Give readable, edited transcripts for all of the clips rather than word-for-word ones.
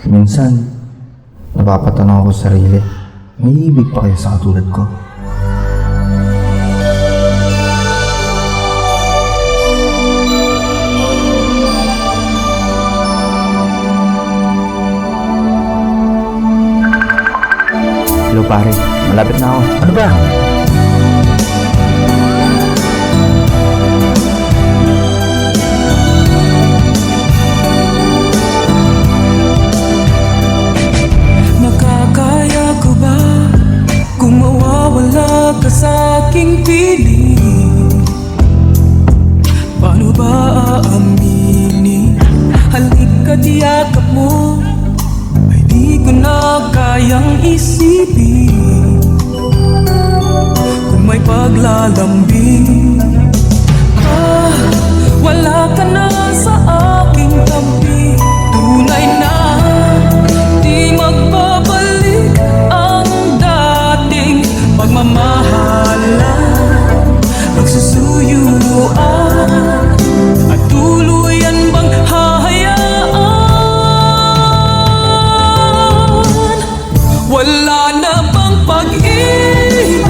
Minsan, napapatanong ako sa sarili, may ibig pa kayo sa katulad ko? Hello pare, malapit na ako. Ano ba? Makakaya ko ba kung mawawala ka sa aking piling? Paano ba aaminin? Halika't yakap mo, ay di ko na kayang isipin. Kung may paglalambing, wala ka na sa aking tabi. Tunay na di magbabalik ang dating pagmamahalan, pagsusuyuan, at tuluyan bang hahayaan? Wala na bang pag-ibig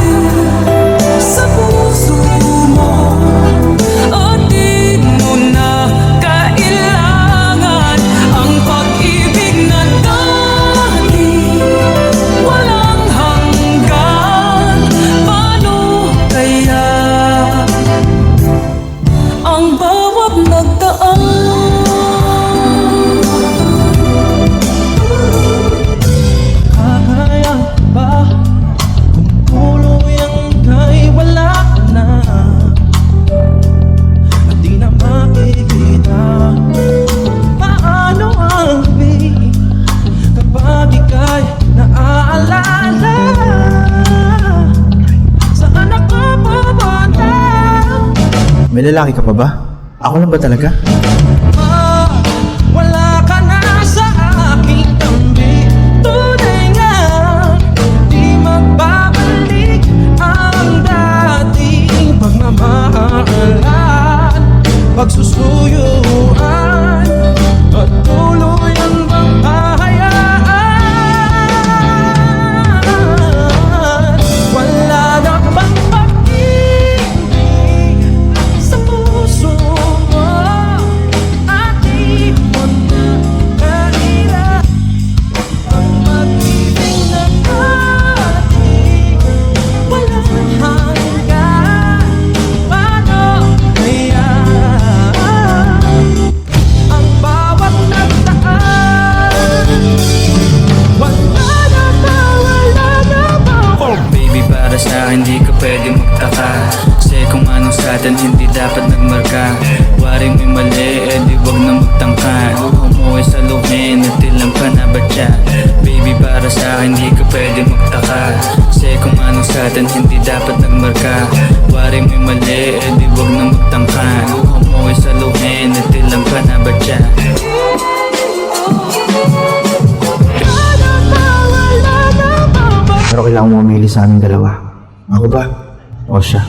sa puso mo? At di mo na kailangan ang pag-ibig na dati walang hanggan. Paano kaya ang bawat nagdaan? Kakaya ba kung tuluyang kay wala ka na at di na makikita? Paano ang ibig kapag ika'y naaalala? Saan ako pupunta? May lalaki ka pa ba? Ako lang ba talaga? Wala ka na sa aking tabi. Tunay nga di magbabalik ang dating pagmamahalan, pagsusuyuan, at tuluyan bang hahayaan? Wala na bang pag-ibig sa puso mo? At di mo na kailangan ang pag-ibig na dati walang hanggan. Paano kaya ang bawat nagdaan? Wala na ba? Baby, para sa akin di ka pwede magtaka, kasi kung ano sa atin hindi dapat nagmarka. Waring may mali, di wag na magtangka. Luho mo ay saluhin at ilang ka na ba dyan? Baby, para sa akin di ka pwede magtaka, kasi kung ano sa atin hindi dapat nagmarka. Waring may mali, di wag na magtangka. Luho mo ay saluhin at ilang ka na ba dyan? Pero kailangan mo mamili sa aming dalawa. Ako ba? O siya?